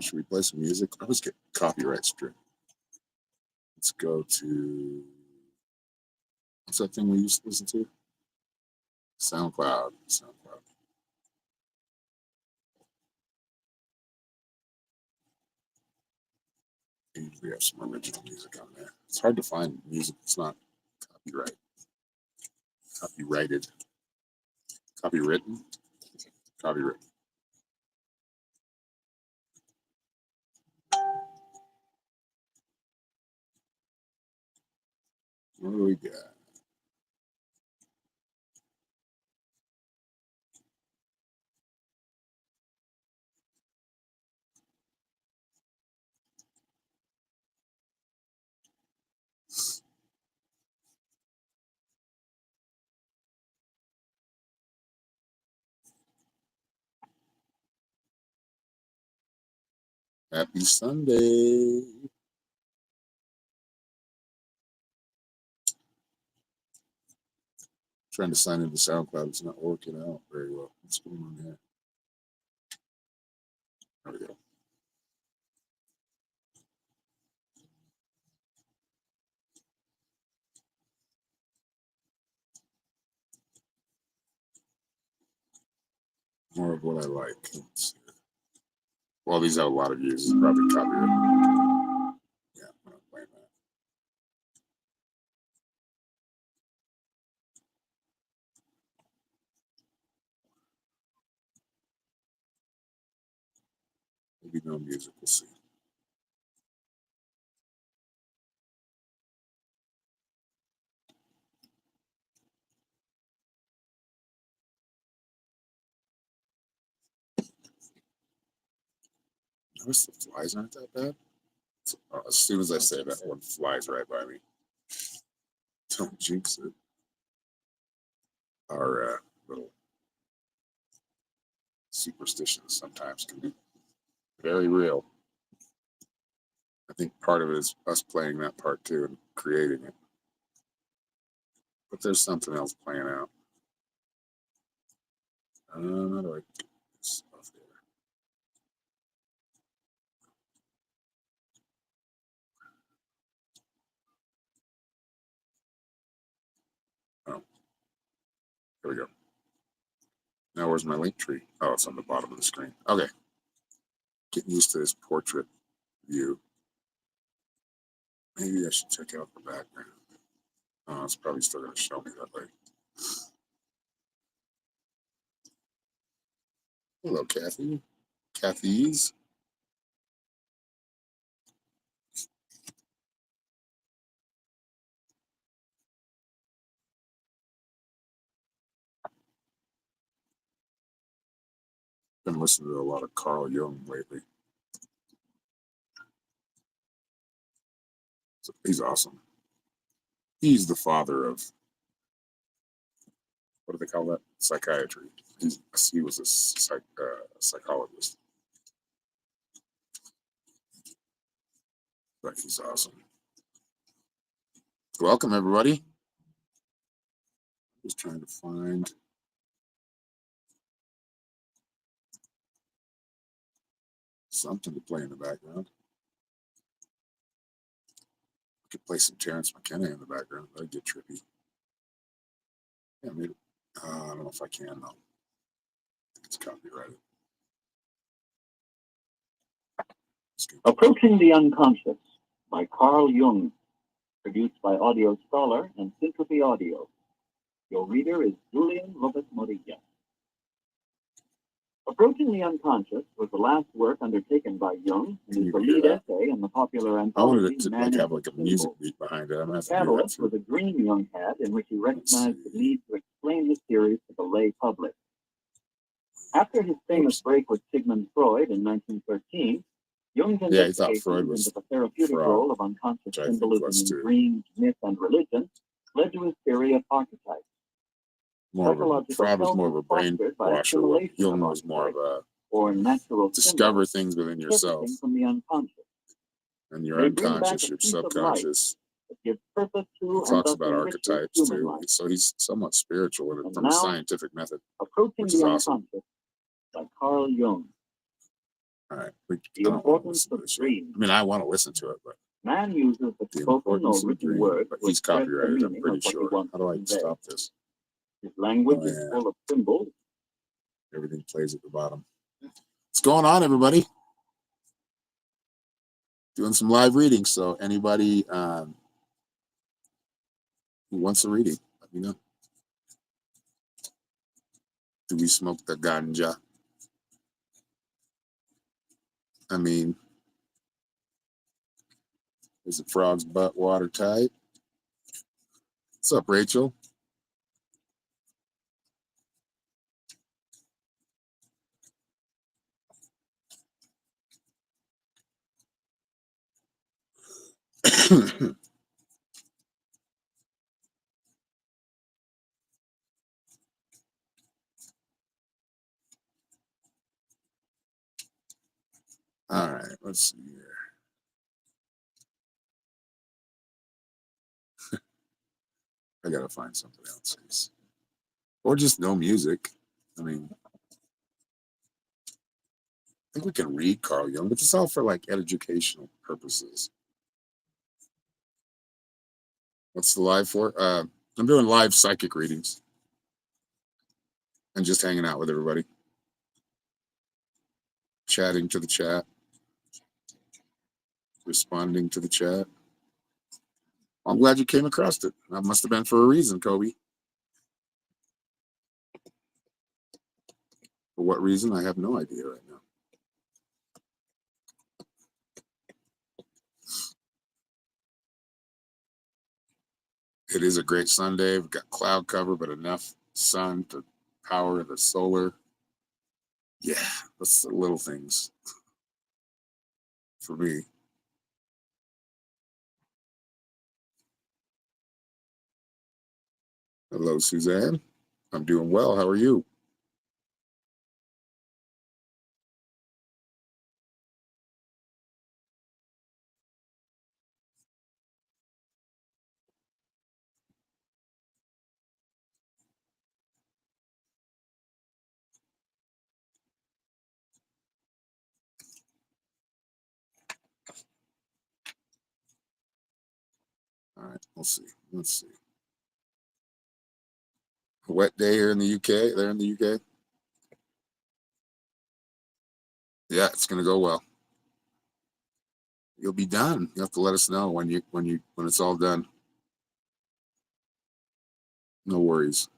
Should we play some music? I always get copyright strict. Let's go to, what's that thing we used to listen to? SoundCloud. We usually have some original music on there. It's hard to find music that's not copyrighted. Copywritten. What do we got? Happy Sunday. Trying to sign into SoundCloud. It's not working out very well. What's going on here? There we go. More of what I like. Let's see. Well, these have a lot of views. It's probably copyrighted. Yeah, I'm not playing that. Maybe no music. We'll see. Notice the flies aren't that bad. As soon as I say that, one flies right by me. Don't jinx it. Our little superstitions sometimes can be very real. I think part of it is us playing that part too and creating it. But there's something else playing out. How do I get this off there? Oh, here we go. Now where's my Linktree? Oh, it's on the bottom of the screen. Okay. Getting used to this portrait view. Maybe I should check out the background. Oh, it's probably still going to show me that way. Hello, Kathy. Kathy's. Been listening to a lot of Carl Jung lately. So he's awesome. He's the father of, what do they call that? Psychiatry. He was a psychologist. But he's awesome. Welcome, everybody. Just trying to find something to play in the background. I could play some Terrence McKenna in the background. That'd get trippy. Yeah, maybe. I don't know if I can, though. I think it's copyrighted. Approaching the Unconscious by Carl Jung, produced by Audio Scholar and Linktr.ee Audio. Your reader is Julian Lopez Morilla. Approaching the Unconscious was the last work undertaken by Jung and is the lead essay in the popular anthology. I wanted it to have like a music beat behind it. I'm The catalyst was a dream Jung had in which he recognized the need to explain the theories to the lay public. After his famous break with Sigmund Freud in 1913, Jung's investigation into the therapeutic role of unconscious symbolism in dreams, myth, and religion led to his theory of archetypes. Freud was more of a brainwasher. Jung was more of a discover things within yourself. From the unconscious. And your unconscious, your subconscious. He talks about archetypes too. So he's somewhat spiritual from a scientific method, Approaching which is the awesome. Unconscious by Carl Jung. All right. The importance of dreams. I mean, I want to listen to it, but Man uses the the spoken or importance of written dream. word But to he's express the copyrighted, I'm meaning pretty of what he sure. wants How do to I convey. stop this? His language Oh, is yeah. full of symbols. Everything plays at the bottom. What's going on, everybody? Doing some live readings. So anybody who wants a reading, let me know. Do we smoke the ganja? I mean, is the frog's butt watertight? What's up, Rachel? All right, let's see here. I gotta find something else. Or just no music. I mean, I think we can read Carl Jung, but it's all for like educational purposes. What's the live for? I'm doing live psychic readings and just hanging out with everybody, chatting to the chat, responding to the chat. I'm glad you came across it. That must have been for a reason, Kobe. For what reason? I have no idea right now. It is a great Sunday. We've got cloud cover, but enough sun to power the solar. Yeah, that's the little things for me. Hello, Suzanne. I'm doing well. How are you? All right, let's see. Let's see. A wet day here in the UK. There in the UK. Yeah, it's gonna go well. You'll be done. You have to let us know when it's all done. No worries.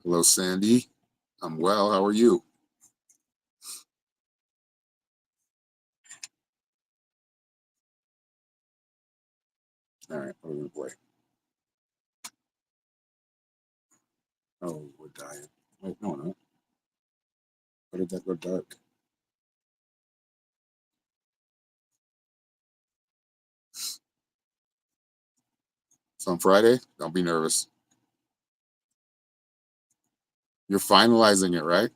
Hello, Sandy. I'm well. How are you? All right, what are we gonna play? Oh, we're dying. Wait, no, no. Why did that go dark? It's on Friday. Don't be nervous. You're finalizing it, right?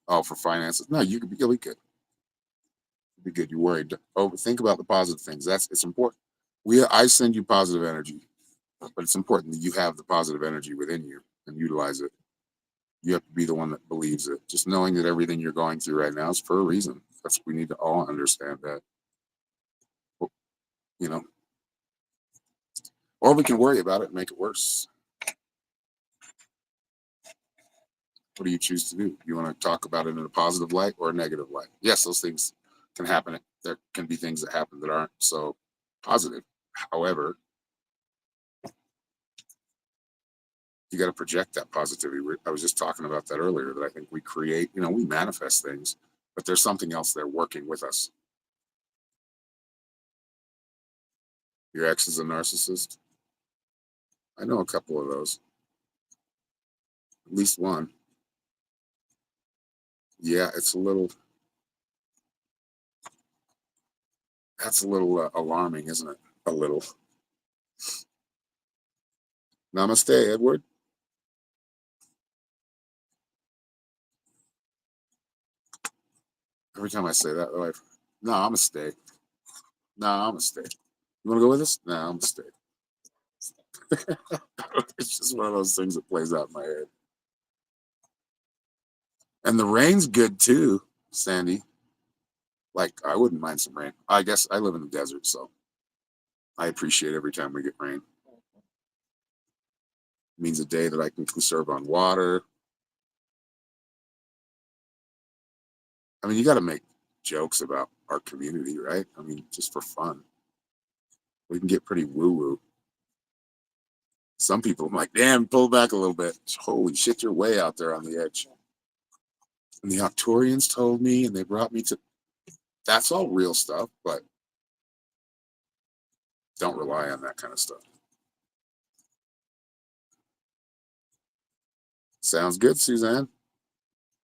Oh, for finances. No, you'll be good. You'll be good. You're worried. Oh, think about the positive things. It's important. I send you positive energy, but it's important that you have the positive energy within you and utilize it. You have to be the one that believes it. Just knowing that everything you're going through right now is for a reason. We need to all understand that. You know, or we can worry about it and make it worse. What do you choose to do? You want to talk about it in a positive light or a negative light? Yes, those things can happen. There can be things that happen that aren't so positive. However, you got to project that positivity. I was just talking about that earlier, that I think we create, we manifest things, but there's something else there working with us. Your ex is a narcissist. I know a couple of those. At least one. Yeah, that's a little alarming, isn't it? A little. Namaste, Edward. Every time I say that, they're like, no, I'm gonna stay. No, I'm gonna stay. You wanna go with us? No, I'm gonna stay. It's just one of those things that plays out in my head. And the rain's good too, Sandy. Like, I wouldn't mind some rain. I guess I live in the desert, so I appreciate every time we get rain. It means a day that I can conserve on water. I mean, you got to make jokes about our community, right? I mean, just for fun. We can get pretty woo-woo. Some people, I'm like, damn, pull back a little bit. Holy shit, you're way out there on the edge. And the Octorians told me, and they brought me to. That's all real stuff, but don't rely on that kind of stuff. Sounds good, Suzanne.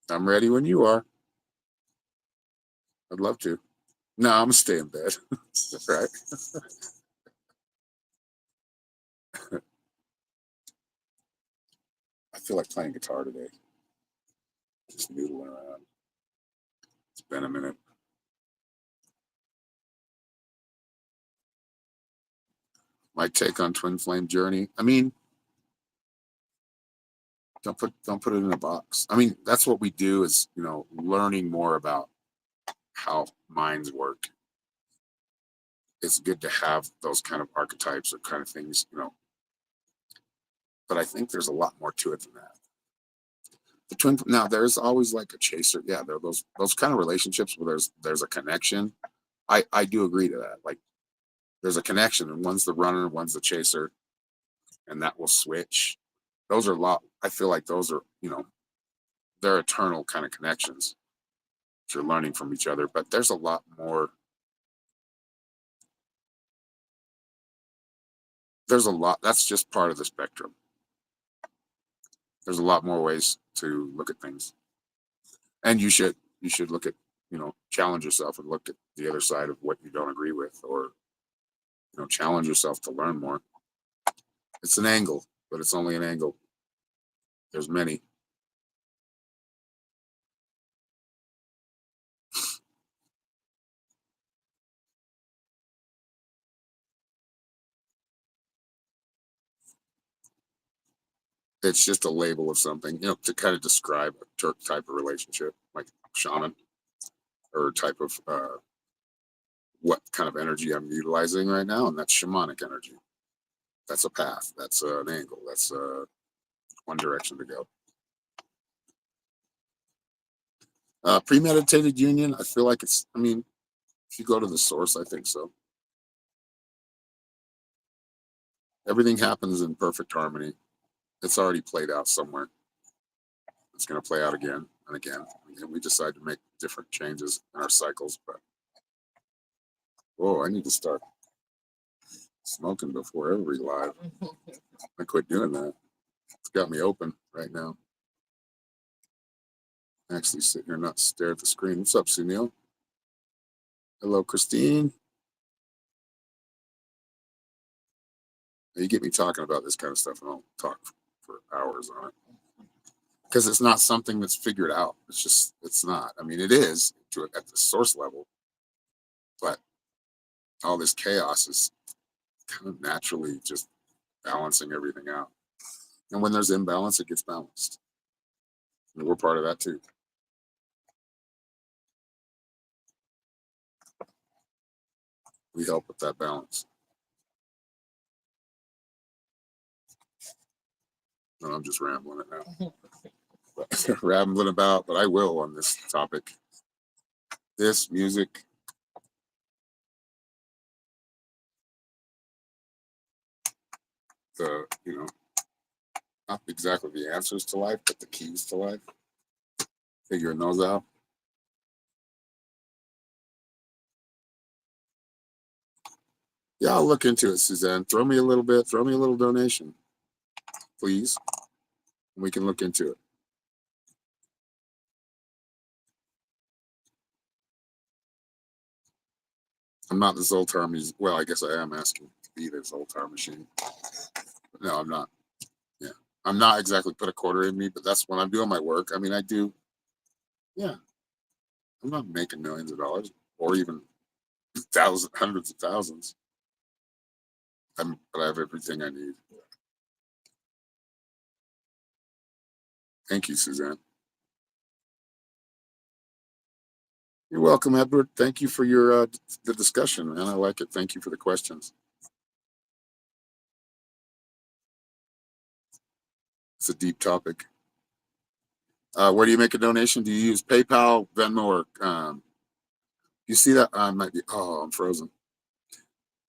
I'm ready when you are. I'd love to. No, I'm gonna stay in bed. Right. I feel like playing guitar today. Just noodling around. It's been a minute. My take on Twin Flame Journey. I mean, don't put it in a box. I mean, that's what we do is, learning more about how minds work. It's good to have those kind of archetypes or kind of things, but I think there's a lot more to it than that. The twin now there's always like a chaser. Yeah, there are those kind of relationships where there's a connection. I do agree to that. Like, there's a connection, and one's the runner, one's the chaser, and that will switch. Those are a lot. I feel like those are, they're eternal kind of connections. You're learning from each other, but there's a lot more. There's a lot. That's just part of the spectrum. There's a lot more ways to look at things, and you should look at, challenge yourself and look at the other side of what you don't agree with, or challenge yourself to learn more. It's an angle, but it's only an angle. There's many. It's just a label of something, to kind of describe a type of relationship, like shaman, or type of what kind of energy I'm utilizing right now, and that's shamanic energy. That's a path. That's an angle. That's one direction to go. Premeditated union. I feel like it's. I mean, if you go to the source, I think so. Everything happens in perfect harmony. It's already played out somewhere. It's going to play out again and again. And we decide to make different changes in our cycles. But whoa, I need to start smoking before every live. I quit doing that. It's got me open right now. Actually sit here, not stare at the screen. What's up, Sunil? Hello, Christine. You get me talking about this kind of stuff, and I'll talk for hours on it. Because it's not something that's figured out. It's not. I mean, it is at the source level, but all this chaos is kind of naturally just balancing everything out. And when there's imbalance, it gets balanced. And we're part of that too. We help with that balance. No, I'm just rambling it now. Rambling about, but I will on this topic. This music. The, not exactly the answers to life, but the keys to life. Figuring those out. Yeah, I'll look into it, Suzanne. Throw me a little bit. Throw me a little donation, please. We can look into it. I'm not the Zoltar machine. Well, I guess I am asking to be the Zoltar machine. But no, I'm not. Yeah. I'm not exactly put a quarter in me, but that's when I'm doing my work. I mean, I do. Yeah. I'm not making millions of dollars or even hundreds of thousands. But I have everything I need. Thank you, Suzanne. You're welcome, Edward. Thank you for your the discussion, man. I like it. Thank you for the questions. It's a deep topic. Where do you make a donation? Do you use PayPal, Venmo, or you see that? Might be. Oh, I'm frozen.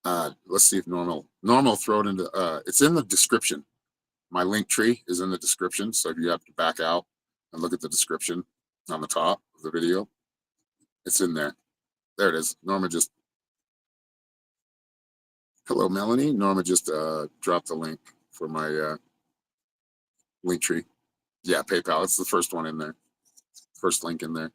Let's see if normal. Throw it into. It's in the description. My Linktree is in the description, so if you have to back out and look at the description on the top of the video, it's in there. There it is. Norma just. Hello, Melanie. Norma just dropped the link for my Linktree. Yeah, PayPal. It's the first one in there. First link in there.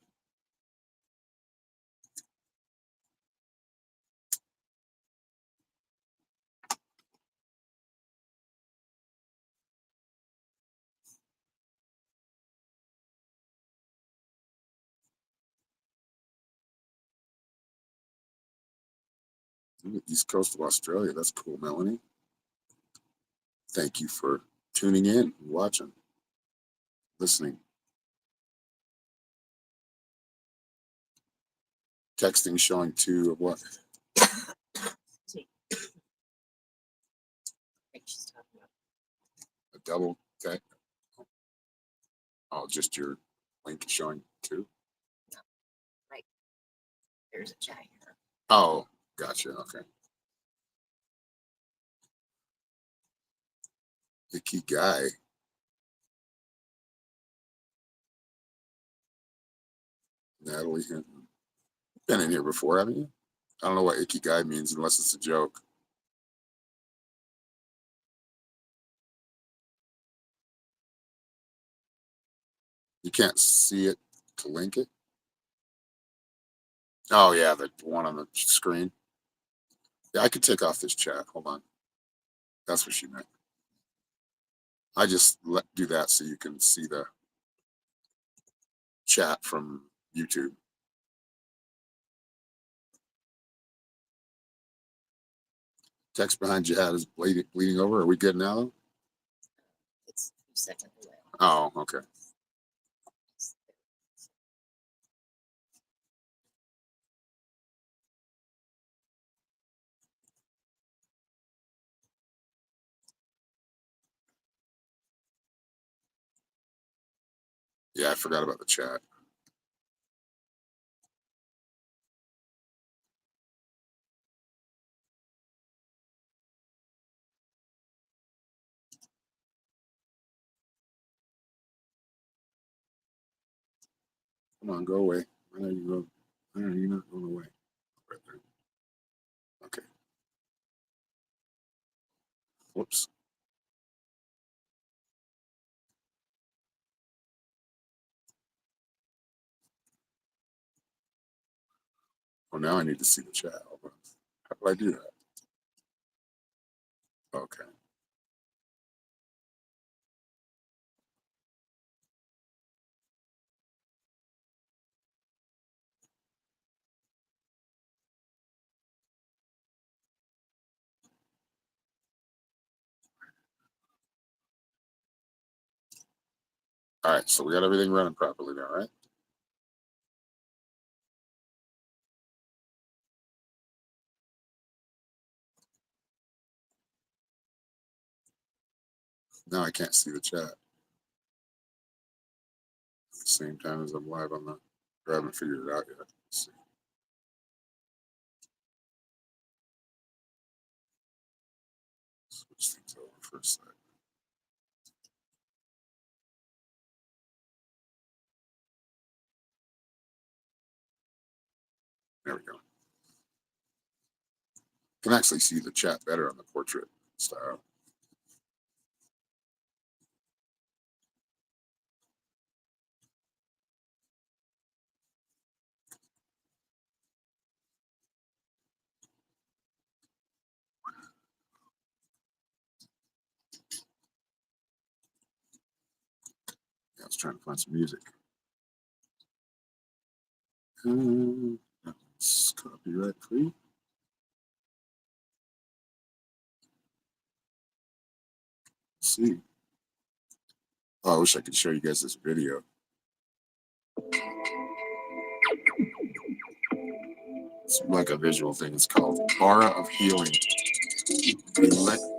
East Coast of Australia. That's cool, Melanie. Thank you for tuning in, watching, listening. Texting showing 2 of what? A double text. Oh, just your link showing 2. Like, there's a chat here. Oh, gotcha. Okay. Icky guy. Natalie Hinton. Been in here before, haven't you? I don't know what icky guy means unless it's a joke. You can't see it to link it. Oh yeah, the one on the screen. Yeah, I could take off this chat. Hold on. That's what she meant. I just do that so you can see the chat from YouTube. Text behind Jihad is bleeding over. Are we good now? It's 2 seconds away. Oh, okay. Yeah, I forgot about the chat. Come on, go away. I know you go. I know you're not going away. Right there. Okay. Whoops. Well, now I need to see the chat. How do I do that? Okay. All right, so we got everything running properly now, right? Now I can't see the chat at the same time as I'm live on the. I haven't figured it out yet. Let's see. Switch things over for a sec. There we go. Can actually see the chat better on the portrait style. Yeah, I was trying to find some music. That's copyright free. Let's see. Oh, I wish I could show you guys this video. It's like a visual thing. It's called Aura of Healing. Electrosphere.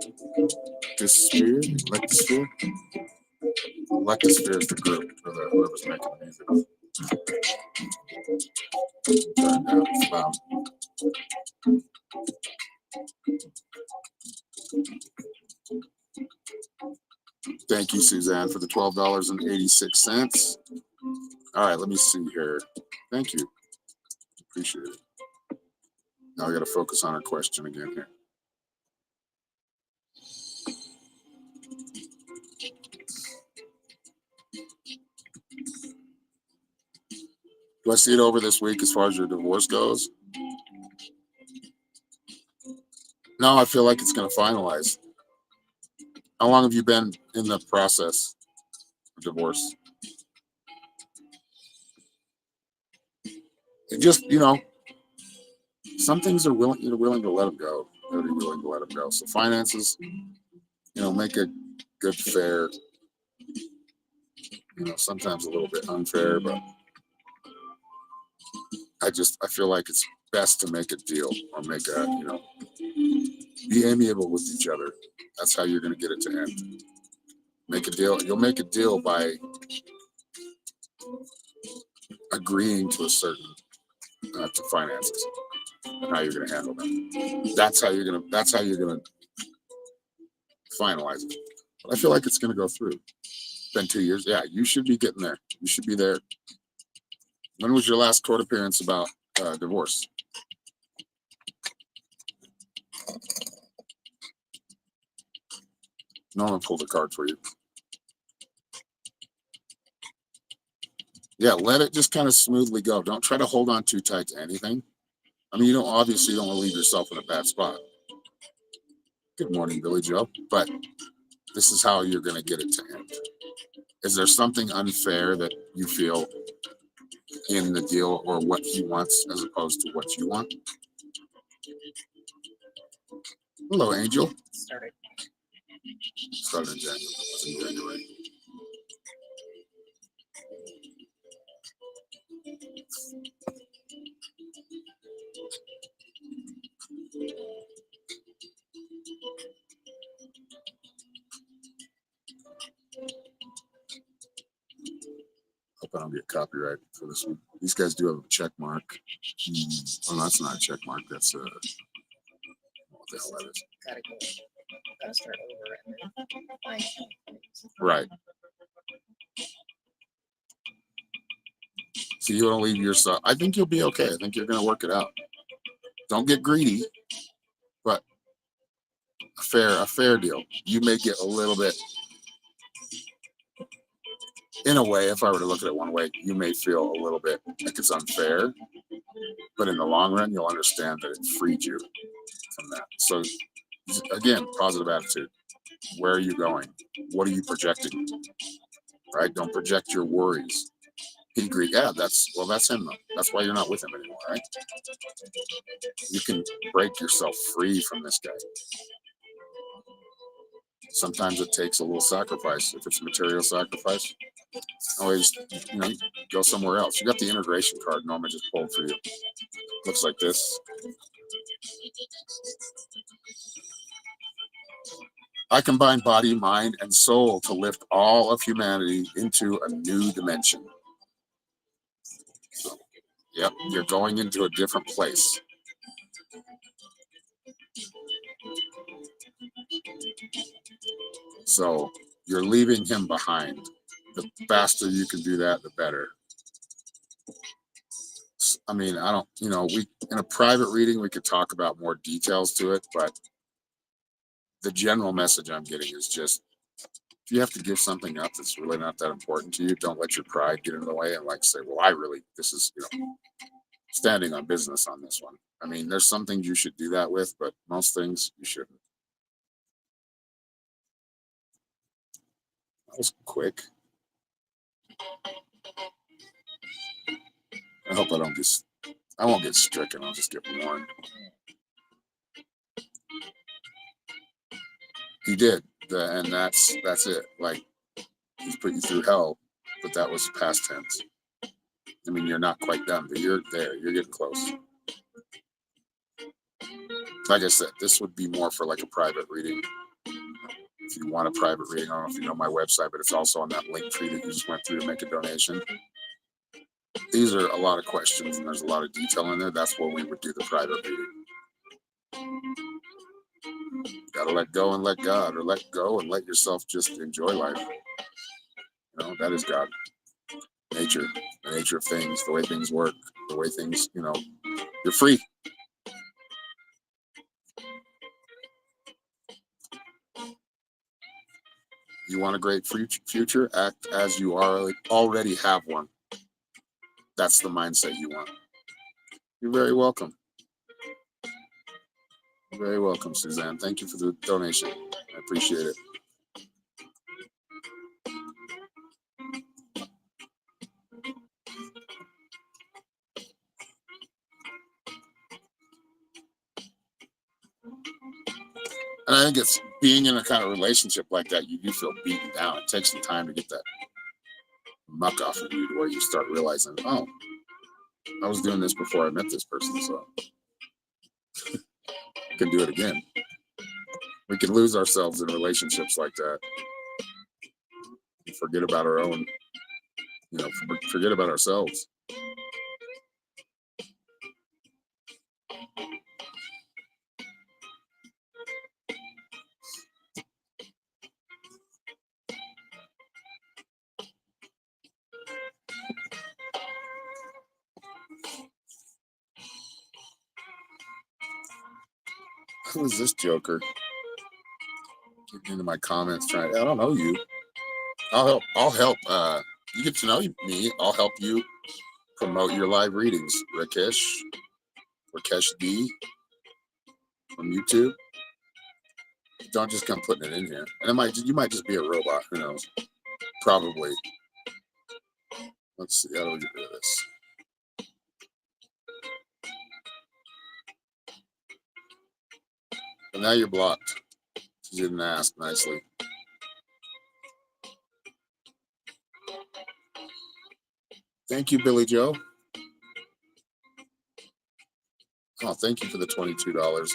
Electrosphere is the group or whoever's making the music. Turn down, it's loud. Thank you, Suzanne, for the $12.86. All right, let me see here. Thank you. Appreciate it. Now I got to focus on our question again here. Do I see it over this week as far as your divorce goes? No, I feel like it's going to finalize. How long have you been in the process of divorce? It just, some things are willing, you're willing to let them go. You're willing to let them go. So finances, make a good, fair, sometimes a little bit unfair, but I feel like it's best to make a deal or make a, be amiable with each other. That's how you're going to get it to end. Make a deal. You'll make a deal by agreeing to a certain to finances and how you're going to handle them. That's how you're going to finalize it. But I feel like it's going to go through. It's been 2 years. Yeah, you should be getting there. You should be there. When was your last court appearance about divorce? No one pulled a card for you. Yeah, let it just kind of smoothly go. Don't try to hold on too tight to anything. I mean, you don't want to leave yourself in a bad spot. Good morning, Billy Joe. But this is how you're going to get it to end. Is there something unfair that you feel in the deal or what he wants as opposed to what you want? Hello, Angel. Started. Started in January. It was in January. Hope I don't get copyright for this one. These guys do have a check mark. Oh, no, that's not a check mark. That's what the hell that is. Gotta go. Gotta start over and then find things. Right. So you want to leave yourself. I think you'll be okay. I think you're going to work it out. Don't get greedy, but a fair deal. You may get a little bit. In a way, if I were to look at it one way, you may feel a little bit like it's unfair, but in the long run, you'll understand that it freed you from that. So, again, positive attitude. Where are you going? What are you projecting? Right? Don't project your worries. He agreed. Yeah, that's him though. That's why you're not with him anymore, right? You can break yourself free from this guy. Sometimes it takes a little sacrifice. If it's material sacrifice, always, go somewhere else. You got the integration card Norma just pulled for you. Looks like this. I combine body, mind, and soul to lift all of humanity into a new dimension. So, yep, you're going into a different place. So you're leaving him behind. The faster you can do that, the better. I mean, I don't, we in a private reading, we could talk about more details to it, but the general message I'm getting is just, if you have to give something up that's really not that important to you, don't let your pride get in the way and say, well, this is, standing on business on this one. I mean, there's some things you should do that with, but most things you shouldn't. That was quick. I hope I won't get stricken. I'll just get warned. He did. And that's it. Like, he's put you through hell, but that was past tense. I mean, you're not quite done, but you're there. You're getting close. Like I said, this would be more for like a private reading. If you want a private reading, I don't know if you know my website, but it's also on that Linktree that you just went through to make a donation. These are a lot of questions and there's a lot of detail in there. That's where we would do the private reading. Gotta let go and let God, or let go and let yourself just enjoy life. You know, that is God. Nature, the nature of things, the way things work, the way things, you know, you're free. You want a great future? Act as you already have one. That's the mindset you want. You're very welcome. You're very welcome, Suzanne. Thank you for the donation. I appreciate it. And I think it's being in a kind of relationship like that, you do feel beaten down. It takes some time to get that muck off of you to where you start realizing, oh, I was doing this before I met this person, so I can do it again. We can lose ourselves in relationships like that. Forget about our own, you know, forget about ourselves. Who is this joker? Getting into my comments trying. I don't know you. I'll help. You get to know me. I'll help you promote your live readings. Rakesh D from YouTube. Don't just come putting it in here. And you might just be a robot. Who knows? Probably. Let's see. How do we get rid of this? But now you're blocked. You didn't ask nicely. Thank you, Billy Joe. Oh, thank you for the $22.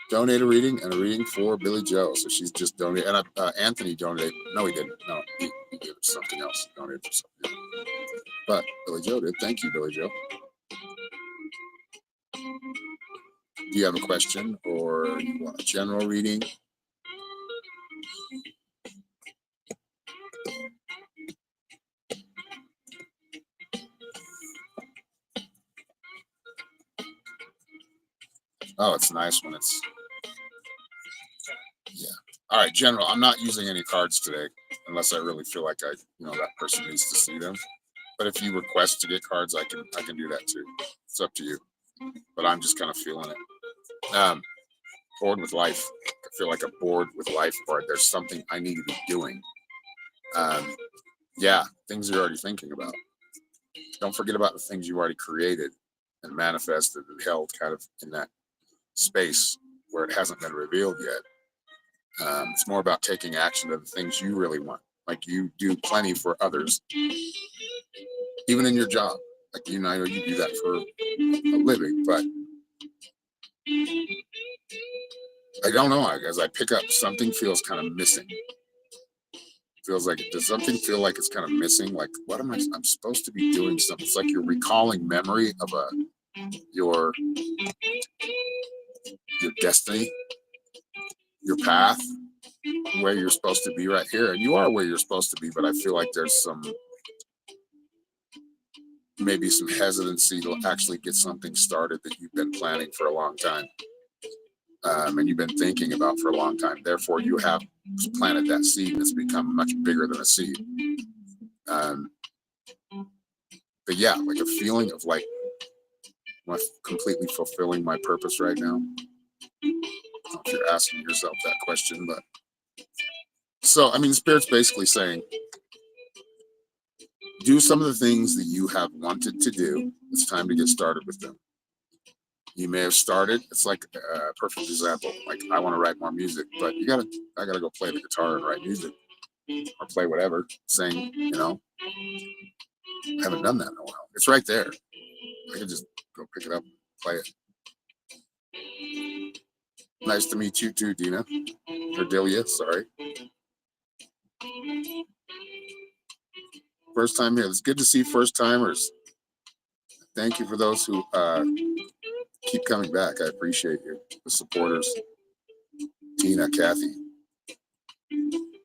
Donate a reading and a reading for Billy Joe. So she's just donated. And Anthony donated. No, he didn't. No, he gave us something else. He donated for something else. But Billy Joe did. Thank you, Billy Joe. Do you have a question or you want a general reading? Oh, it's nice when it's, yeah. All right, general. I'm not using any cards today unless I really feel like that person needs to see them. But if you request to get cards, I can do that too. It's up to you. But I'm just kind of feeling it. Bored with life. I feel like I'm bored with life, or there's something I need to be doing. Yeah, things you're already thinking about. Don't forget about the things you already created and manifested and held kind of in that space where it hasn't been revealed yet. It's more about taking action to the things you really want. Like you do plenty for others, even in your job. Like, I know you do that for a living, but I don't know. As I pick up, something feels kind of missing. Feels like, does something feel like it's kind of missing? Like, what am I'm supposed to be doing something. It's like you're recalling memory of your destiny, your path, where you're supposed to be right here. And you are where you're supposed to be, but I feel like there's maybe some hesitancy to actually get something started that you've been planning for a long time. And you've been thinking about for a long time. Therefore, you have planted that seed that's become much bigger than a seed. But yeah, like a feeling of like, am I completely fulfilling my purpose right now? I don't know if you're asking yourself that question, but so, I mean, Spirit's basically saying, do some of the things that you have wanted to do. It's time to get started with them. You may have started. It's like a perfect example. Like, I want to write more music, but I gotta go play the guitar and write music or play whatever, sing, I haven't done that in a while. It's right there. I can just go pick it up and play it. Nice to meet you too, Dina. Or Delia, sorry. First time here. It's good to see first timers. Thank you for those who keep coming back. I appreciate you. The supporters. Tina, Kathy,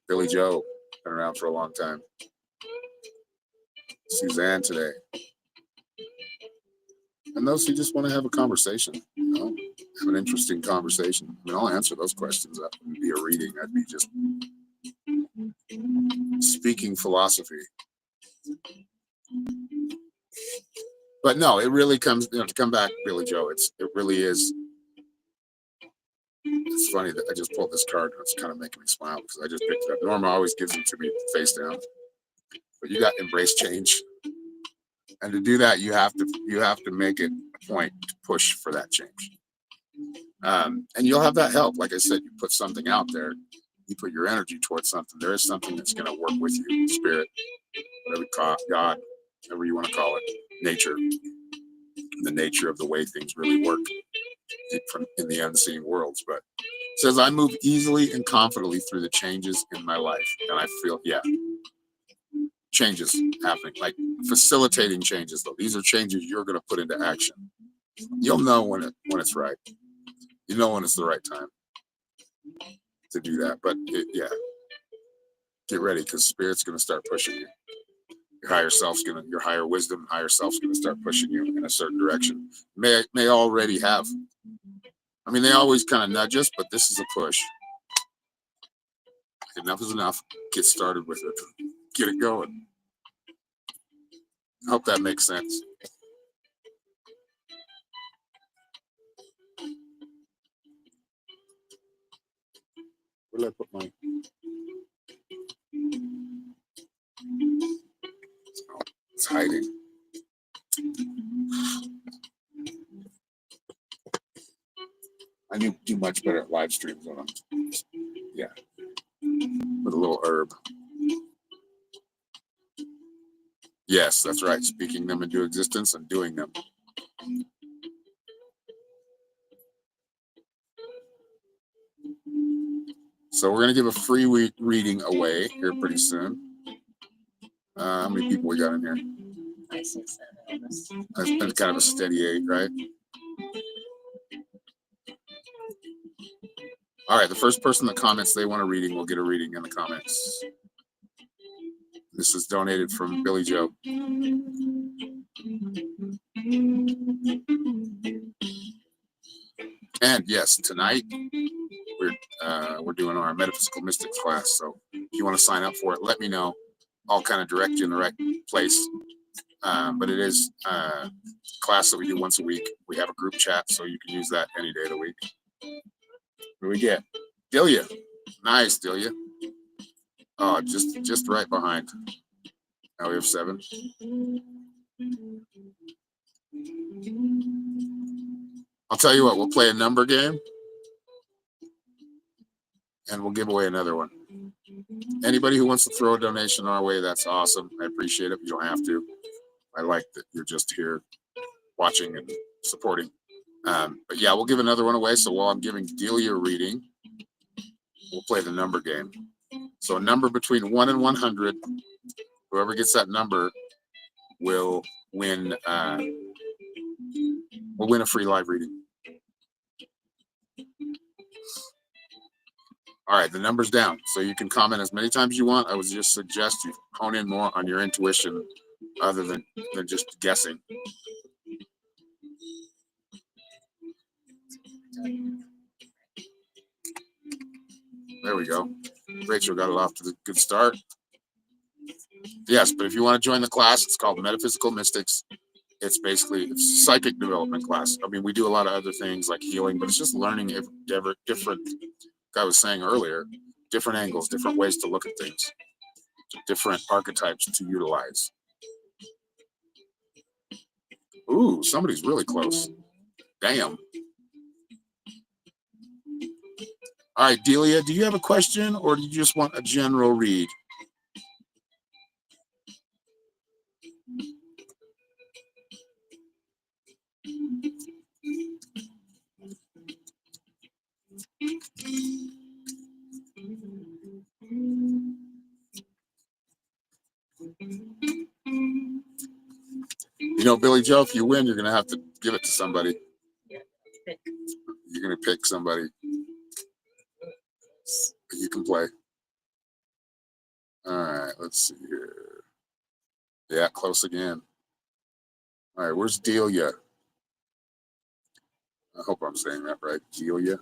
Billy Joe, been around for a long time. Suzanne today. And those who just want to have a conversation, you know, have an interesting conversation. I mean, I'll answer those questions. That wouldn't be a reading. I'd be just speaking philosophy. But no, it really comes, you know, to come back, Billy Joe, it really is. It's funny that I just pulled this card and it's kind of making me smile because I just picked it up. Norma always gives them to me face down. But you got to embrace change. And to do that, you have to make it a point to push for that change. And you'll have that help. Like I said, you put something out there, you put your energy towards something. There is something that's going to work with you, spirit, whatever you call it, God, whatever you want to call it, nature, the nature of the way things really work in the unseen worlds. But it says, I move easily and confidently through the changes in my life. And I feel, changes happening, like facilitating changes, though. These are changes you're going to put into action. You'll know when it's right. You know when it's the right time to do that. But get ready because Spirit's going to start pushing you. Your higher wisdom, higher self's going to start pushing you in a certain direction. May already have. I mean, they always kind of nudge us, but this is a push. Enough is enough. Get started with it. Get it going. I hope that makes sense. Where did I put my? Oh, it's hiding. I need to do much better at live streams on them. Yeah. With a little herb. Yes, that's right. Speaking them into existence and doing them. So we're going to give a free reading away here pretty soon. How many people we got in here? 5, 6, 7. That's been kind of a steady 8, right? All right, the first person that comments they want a reading will get a reading in the comments. This is donated from Billy Joe. And yes, tonight we're doing our metaphysical mystics class. So if you want to sign up for it, let me know. I'll kind of direct you in the right place. But it is a class that we do once a week. We have a group chat, so you can use that any day of the week. What do we get? Delia. Nice, Delia. Oh, just right behind. Now we have 7. I'll tell you what, we'll play a number game and we'll give away another one. Anybody who wants to throw a donation our way, that's awesome. I appreciate it. You don't have to. I like that you're just here watching and supporting. But yeah, we'll give another one away. So while I'm giving Delia a reading, we'll play the number game. So a number between 1 and 100. Whoever gets that number will win. Will win a free live reading. All right, the number's down, so you can comment as many times as you want. I would just suggest you hone in more on your intuition, other than just guessing. There we go. Rachel got it off to a good start. Yes, but if you want to join the class, it's called Metaphysical Mystics. It's basically a psychic development class. I mean, we do a lot of other things like healing, but it's just learning different, like I was saying earlier, different angles, different ways to look at things, different archetypes to utilize. Ooh, somebody's really close. Damn. All right, Delia, do you have a question or do you just want a general read? know, Billy Joe, if you win, you're gonna have to give it to somebody. Yeah, pick. You're gonna pick somebody that you can play. All right, let's see here. Yeah, close again. All right, where's Delia? I hope I'm saying that right. Delia?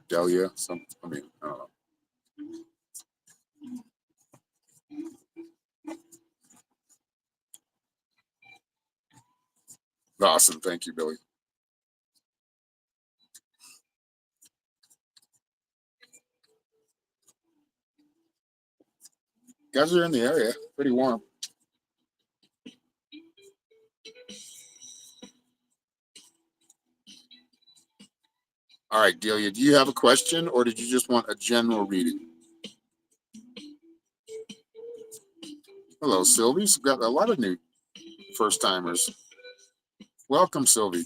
Delia? I don't know. Awesome. Thank you, Billy. Guys are in the area. Pretty warm. All right, Delia, do you have a question or did you just want a general reading? Hello, Sylvie. We've got a lot of new first timers. Welcome, Sylvie.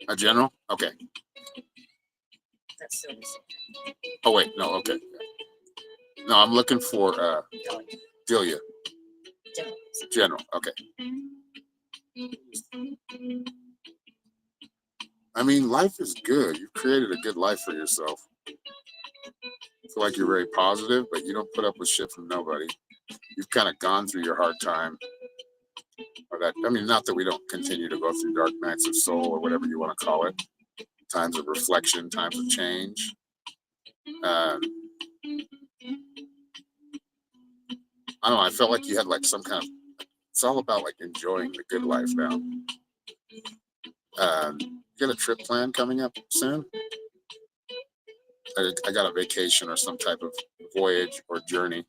A general? Okay. That's Sylvie's. Oh, wait. No, okay. No, I'm looking for Delia. General. General. Okay. I mean, life is good. You've created a good life for yourself. I feel like you're very positive, but you don't put up with shit from nobody. You've kind of gone through your hard time. Or that, I mean, not that we don't continue to go through dark nights of soul or whatever you want to call it. Times of reflection, times of change. I don't know. I felt like you had like some kind of. It's all about like enjoying the good life now. You got a trip plan coming up soon? I got a vacation or some type of voyage or journey.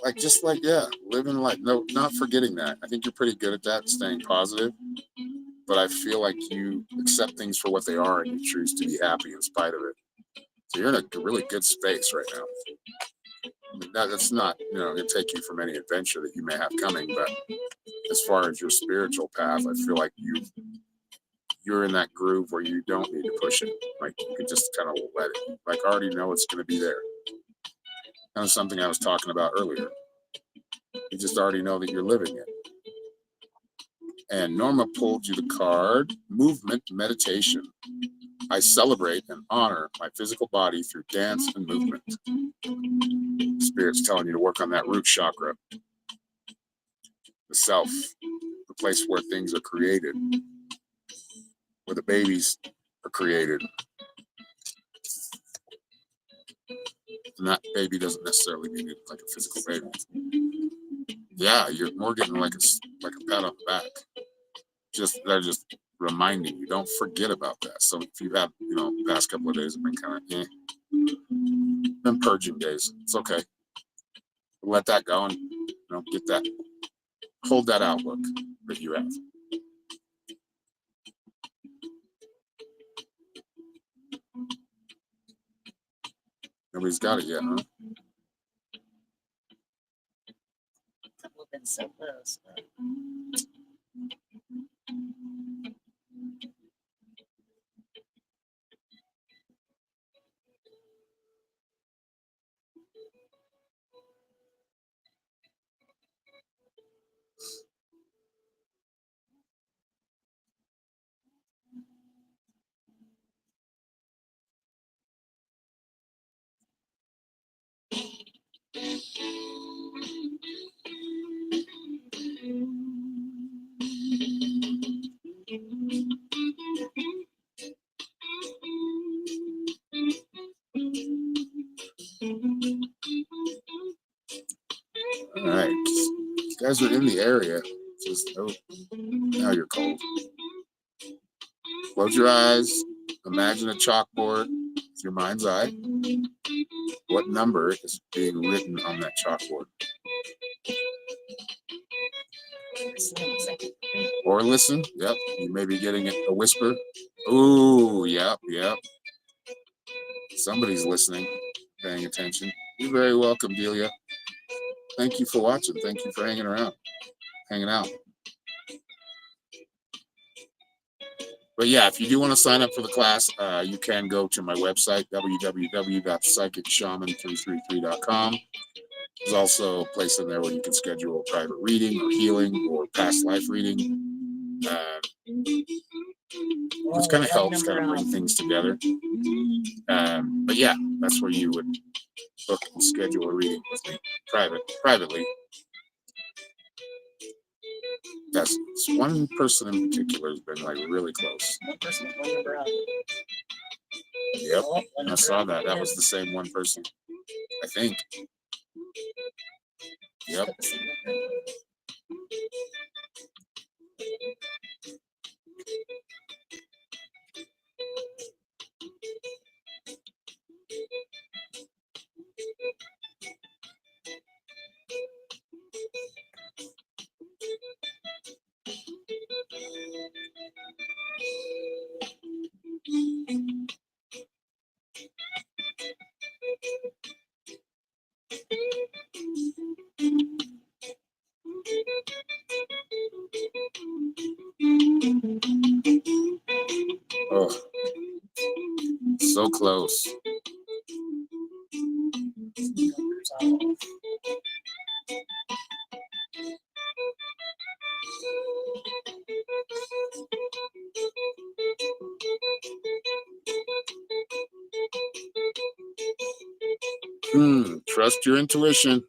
Like just like living life. No, not forgetting that. I think you're pretty good at that, staying positive. But I feel like you accept things for what they are and you choose to be happy in spite of it. So you're in a really good space right now. I mean, that's not, going to take you from any adventure that you may have coming. But as far as your spiritual path, I feel like you're in that groove where you don't need to push it. Like you can just kind of let it. Like I already know it's going to be there. Kind of something I was talking about earlier. You just already know that you're living it. And Norma pulled you the card, movement meditation. I celebrate and honor my physical body through dance and movement. Spirit's telling you to work on that root chakra, the self, the place where things are created, where the babies are created. And that baby doesn't necessarily mean it's like a physical baby. Yeah, you're more getting like a pat on the back. They're just reminding you. Don't forget about that. So if you've had, the past couple of days have been kind of been purging days. It's okay. Let that go and get that, hold that outlook that you have. Nobody's got it yet, huh? We've been so close. But... All right. You guys are in the area. Now you're cold. Close your eyes. Imagine a chalkboard with your mind's eye. What number is being written on that chalkboard? Or listen. Yep. You may be getting a whisper. Ooh, yep, yep. Somebody's listening, paying attention. You're very welcome, Delia. Thank you for watching. Thank you for hanging around, hanging out. But yeah, if you do want to sign up for the class, you can go to my website, www.psychicshaman333.com. There's also a place in there where you can schedule a private reading or healing or past life reading. Which kind of helps kind of bring things together. But yeah, that's where you would book and schedule a reading with me privately. That's one person in particular has been like really close. Yep, I saw that. That was the same one person, I think. Yep. Oh, so close. Trust your intuition.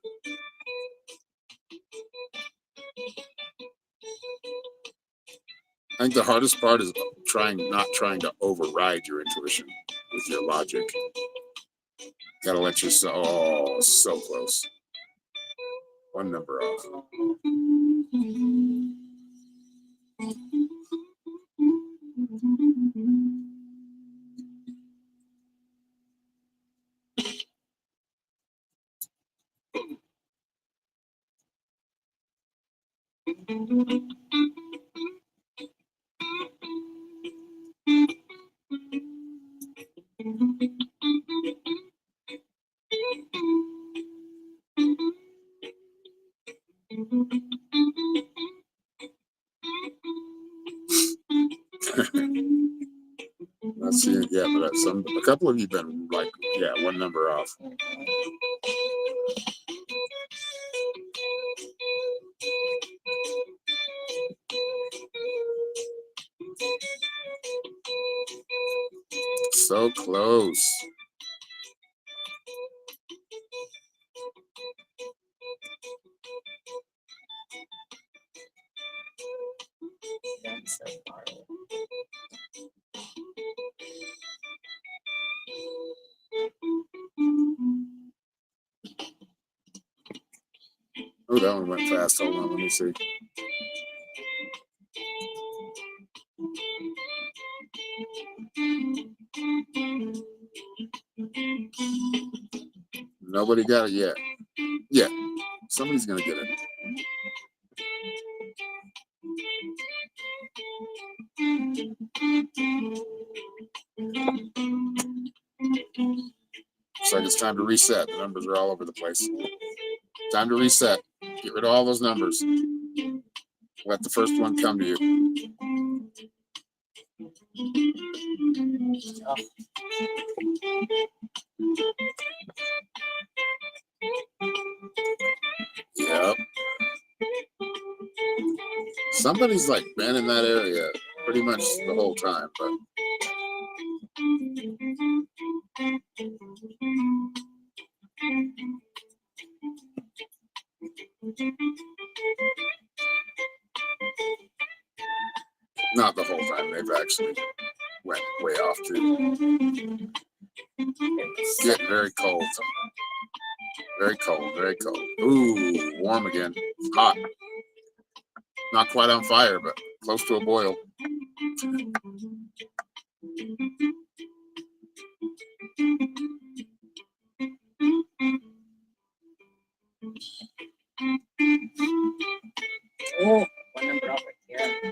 I think the hardest part is not trying to override your intuition with your logic. Gotta let yourself. Oh, so close. One number off. Let's see. Yeah, but a couple of you been like, yeah, one number off. So close. That's so far away. Oh, that one went fast. Hold on, let me see. Nobody got it yet. Yeah, somebody's gonna get it. Looks like it's time to reset. The numbers are all over the place. Time to reset. Get rid of all those numbers. Let the first one come to you. Yep. Somebody's like been in that area pretty much the whole time, but not the whole time. They've actually went way off too. It's getting very cold. Very cold, very cold. Ooh, warm again. Hot. Not quite on fire, but close to a boil. Oh, one number off right here.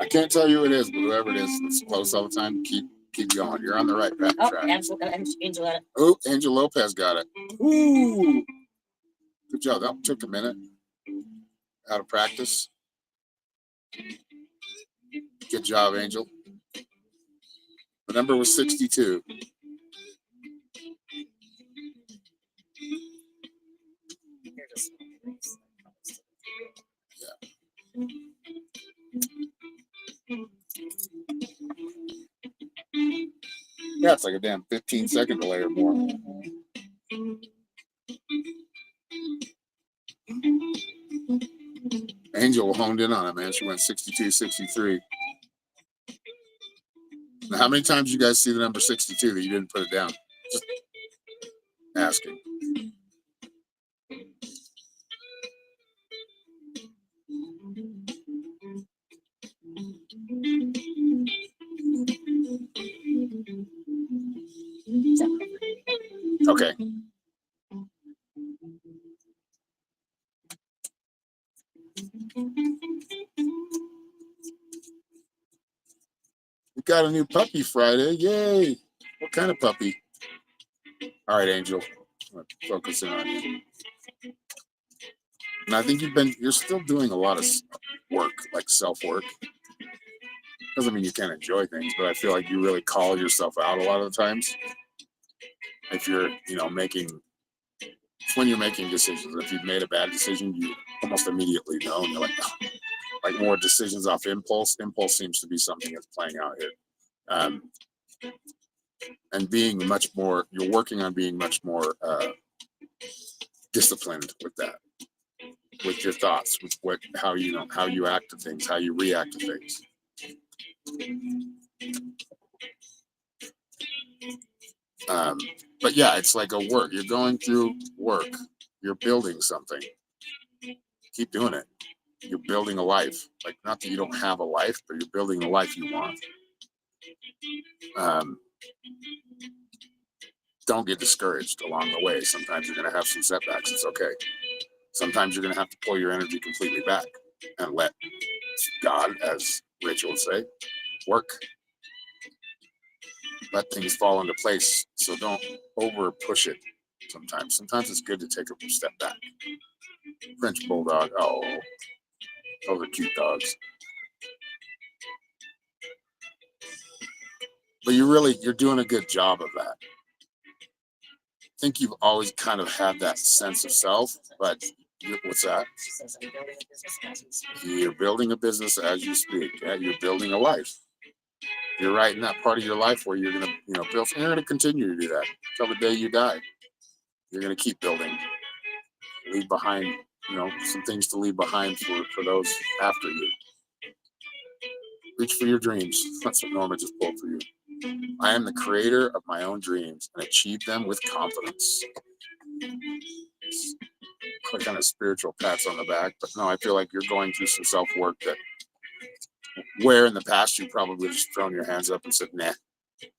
can't tell you who it is, but whoever it is that's close all the time, keep going. You're on the right track. Oh, Angel got it. Oh, Angel Lopez got it. Ooh. Good job. That took a minute. Out of practice. Good job, Angel. The number was 62. You're just- Yeah, it's like a damn 15-second delay or more. Angel honed in on it, man. She went 62, 63. Now, how many times you guys see the number 62 that you didn't put it down? Just asking. Okay. We got a new puppy Friday. Yay. What kind of puppy? All right, Angel. I'm gonna focus in on you. And I think you're still doing a lot of work, like self-work. Doesn't mean you can't enjoy things, but I feel like you really call yourself out a lot of the times. If you're, when you're making decisions, if you've made a bad decision, you almost immediately know, and you're like more decisions off impulse. Impulse seems to be something that's playing out here. And you're working on being much more disciplined with that, with your thoughts, with how you act to things, how you react to things. But yeah, it's like a work. You're going through work. You're building something. Keep doing it. You're building a life. Like, not that you don't have a life, but you're building the life you want. Don't get discouraged along the way. Sometimes you're going to have some setbacks. It's okay. Sometimes you're going to have to pull your energy completely back and let God, as Rachel would say, work. Let things fall into place. So don't over push it sometimes. Sometimes it's good to take a step back. French Bulldog. Oh, those are cute dogs. But you're doing a good job of that. I think you've always kind of had that sense of self, but what's that? She says, I'm building a business as you speak. You're building a business as you speak. Yeah, you're building a life. You're right in that part of your life where you're gonna, build. And you're gonna continue to do that until the day you die. You're gonna keep building. Leave behind, some things to leave behind for those after you. Reach for your dreams. That's what Norma just pulled for you. I am the creator of my own dreams and achieve them with confidence. Kind of spiritual pats on the back, but no, I feel like you're going through some self-work where in the past you probably just thrown your hands up and said, nah.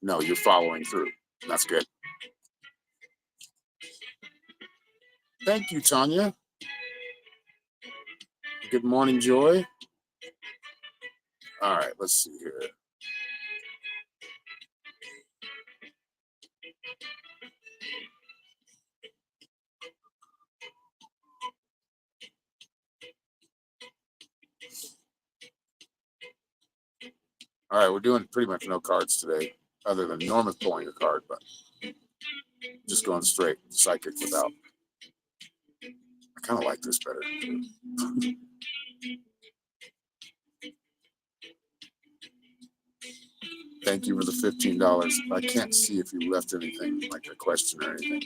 No, you're following through. That's good. Thank you, Tanya. Good morning, Joy. All right, let's see here. All right, we're doing pretty much no cards today, other than Norma's pulling a card, but just going straight psychic without. I kind of like this better. Thank you for the $15. I can't see if you left anything, like a question or anything.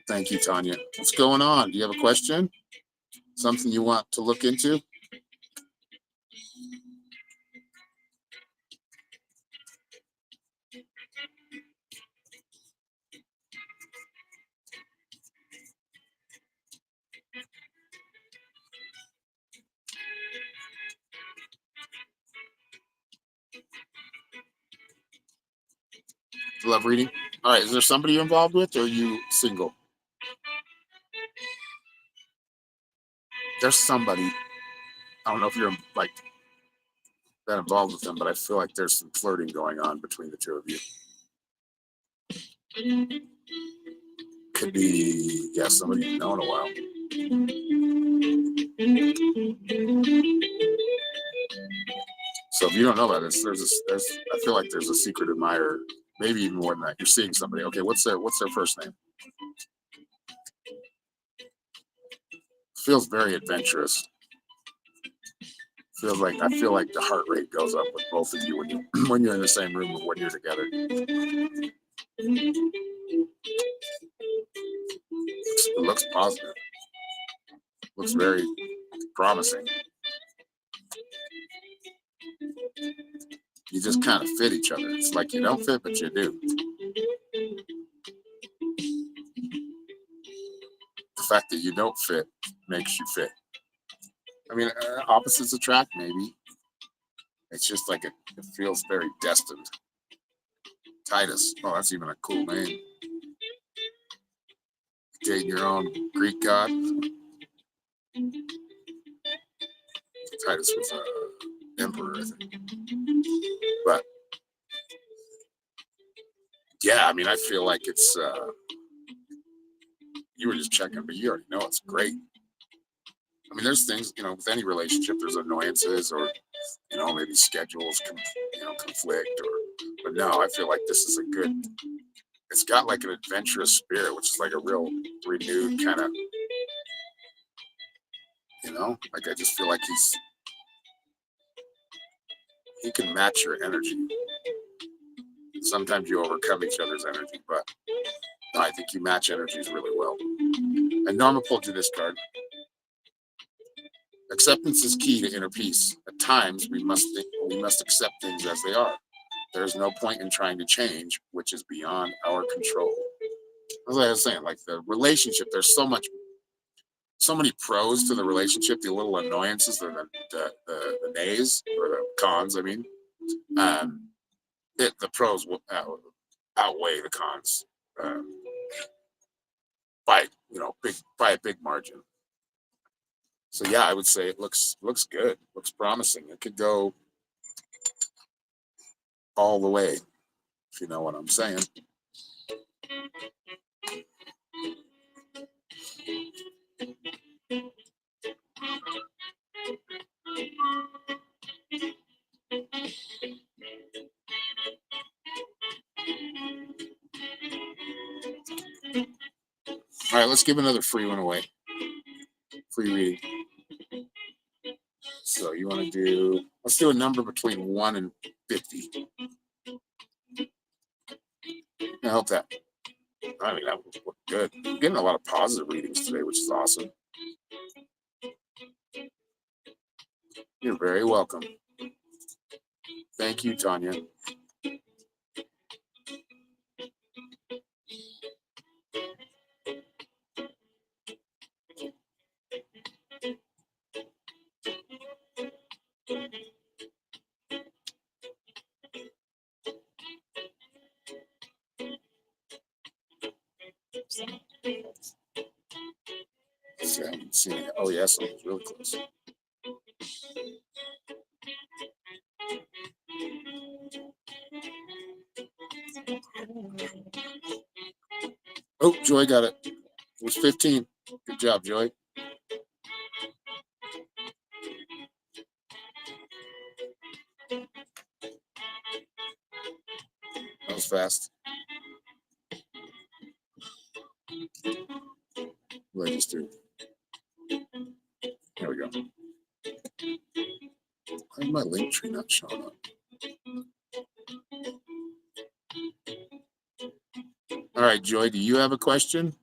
Thank you, Tanya. What's going on? Do you have a question? Something you want to look into? Love reading. All right, is there somebody you're involved with, or are you single? There's somebody. I don't know if you're like that involved with them, but I feel like there's some flirting going on between the two of you. Could be, yeah, somebody you've known a while. So if you don't know about this, I feel like there's a secret admirer, maybe even more than that. You're seeing somebody. Okay, what's their first name? Feels very adventurous. I feel like the heart rate goes up with both of you when you when you're in the same room or when you're together. It looks positive. Looks very promising. You just kind of fit each other. It's like you don't fit, but you do. The fact that you don't fit makes you fit. I mean, opposites attract, maybe. It's just like it feels very destined. Titus. Oh, that's even a cool name. Dating your own Greek god. Titus was an emperor, I think. But yeah, I mean, I feel like it's. You were just checking, but you already know it's great. I mean, there's things, with any relationship, there's annoyances or, maybe schedules, conflict but no, I feel like this is it's got like an adventurous spirit, which is like a real renewed kind of, like I just feel like he can match your energy. Sometimes you overcome each other's energy, but no, I think you match energies really well. And Norma pulled you this card. Acceptance is key to inner peace. At times, we must accept things as they are. There is no point in trying to change, which is beyond our control. As I was saying, like the relationship, there's so many pros to the relationship. The little annoyances, the nays or the cons. I mean, the pros will outweigh the cons by a big margin. So yeah, I would say it looks good, looks promising. It could go all the way, if you know what I'm saying. All right, let's give another free one away. Free reading. So you want to let's do a number between 1 and 50. I hope that, I mean, that would look good. I'm getting a lot of positive readings today, which is awesome. You're very welcome. Thank you, Tanya. I haven't seen it. Oh, yes, I was really close. Oh, Joy got it. It was 15. Good job, Joy. That was fast. Register. There we go. Why is my Linktree not showing up? All right, Joy, do you have a question?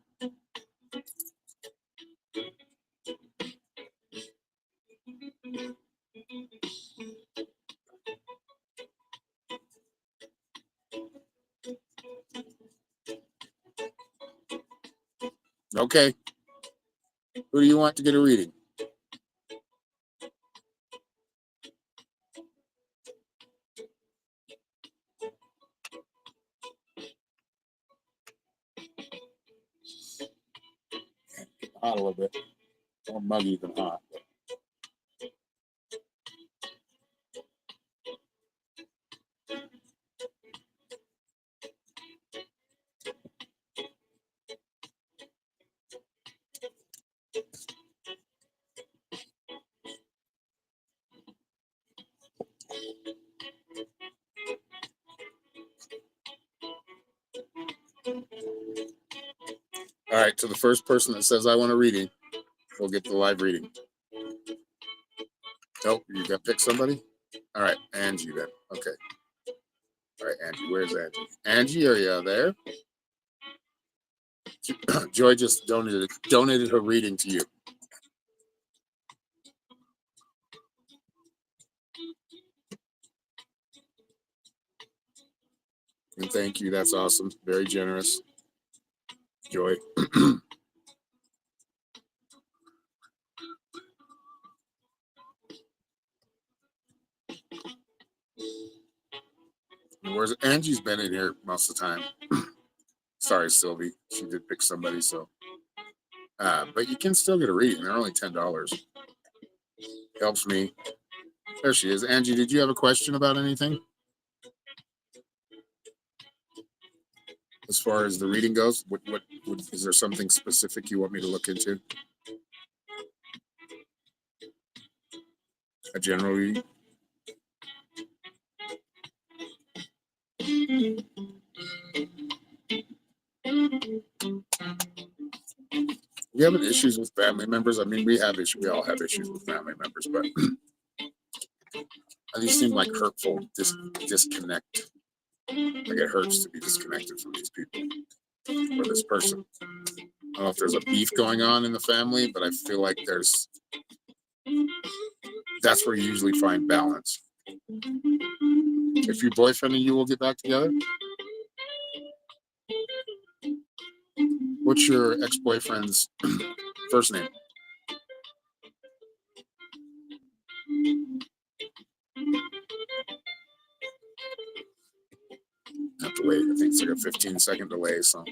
Okay. Who do you want to get a reading? Hot a little bit. More muggy than hot. All right, to the first person that says I want a reading, we'll get the live reading. Oh, you got to pick somebody? All right, Angie then. Okay. All right, Angie. Where's Angie? Angie, are you there? Joy just donated her reading to you. And thank you. That's awesome. Very generous. Joy. Where's Angie's been in here most of the time. Sorry, Sylvie. She did pick somebody, so. But you can still get a reading. They're only $10. Helps me. There she is. Angie, did you have a question about anything? As far as the reading goes, what is there something specific you want me to look into? A general reading? You having issues with family members? I mean, we have issues. We all have issues with family members, but these seem like hurtful disconnect. Like it hurts to be disconnected from these people or this person. I don't know if there's a beef going on in the family, but I feel like that's where you usually find balance. If your boyfriend and you will get back together, what's your ex-boyfriend's first name? Have to wait. I think it's like a 15-second delay. So.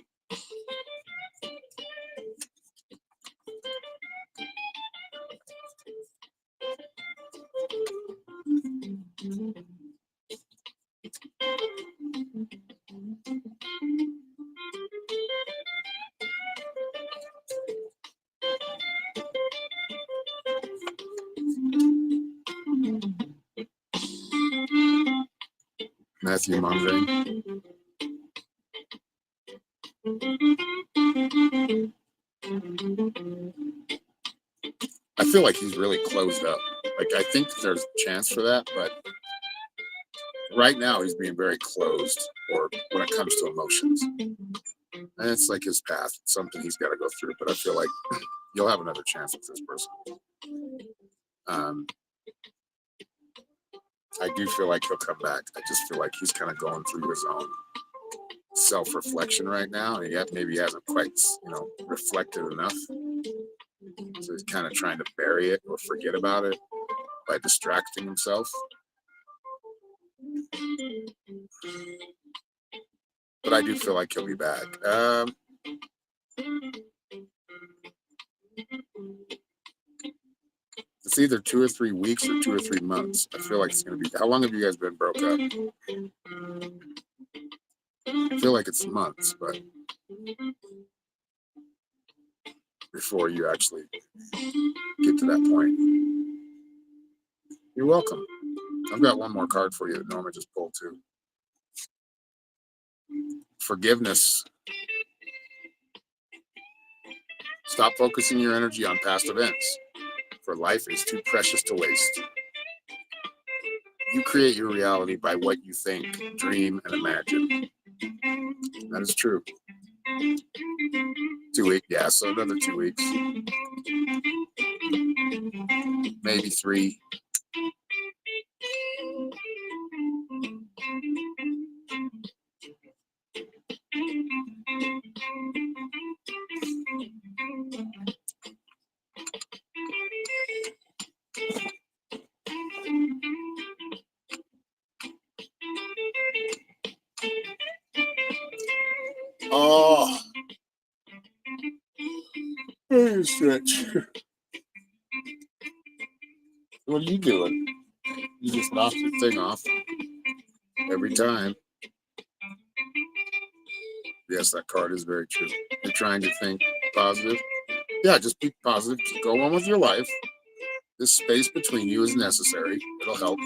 Matthew Mondrian. I feel like he's really closed up. Like, I think there's a chance for that, but right now he's being very closed or when it comes to emotions. And it's like his path, it's something he's got to go through. But I feel like you'll have another chance with this person. I do feel like he'll come back. I just feel like he's kind of going through his own self-reflection right now. And maybe he hasn't quite, reflected enough. So he's kind of trying to bury it or forget about it by distracting himself. But I do feel like he'll be back. It's either 2 or 3 weeks or 2 or 3 months. I feel like it's going to be. How long have you guys been broke up? I feel like it's months, but before you actually get to that point. You're welcome. I've got one more card for you that Norma just pulled too. Forgiveness. Stop focusing your energy on past events, for life is too precious to waste. You create your reality by what you think, dream, and imagine. That is true. 2 weeks, yeah, so another 2 weeks. Maybe 3. Oh, hey, stretch. What are you doing? You just knocked your thing off every time. Yes, that card is very true. You're trying to think positive. Yeah, just be positive. Just go on with your life. This space between you is necessary. It'll help.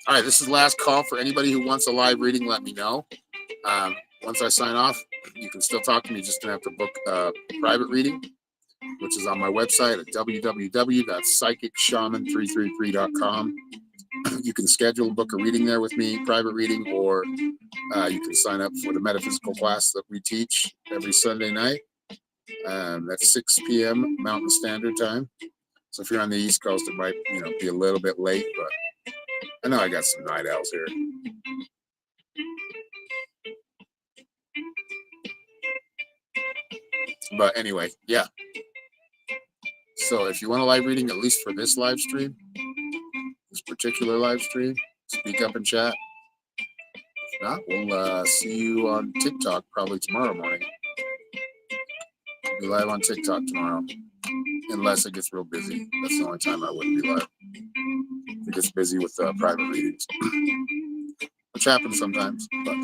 All right, this is last call for anybody who wants a live reading. Let me know. once I sign off, you can still talk to me. Just gonna have to book private reading, which is on my website at www.psychicshaman333.com. You can schedule and book a reading there with me, private reading, or you can sign up for the metaphysical class that we teach every Sunday night. That's 6 p.m. Mountain Standard Time. So if you're on the East Coast, it might be a little bit late, but I know I got some night owls here. But anyway, yeah. So if you want a live reading, at least for this live stream, this particular live stream, speak up and chat. If not, we'll see you on TikTok probably tomorrow morning. I'll be live on TikTok tomorrow, unless it gets real busy. That's the only time I wouldn't be live. If it gets busy with private readings, which happens sometimes. But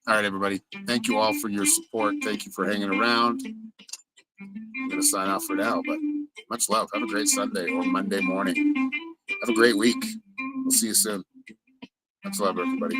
all right, everybody. Thank you all for your support. Thank you for hanging around. I'm going to sign off for now, but much love. Have a great Sunday or Monday morning. Have a great week. We'll see you soon. Much love, everybody.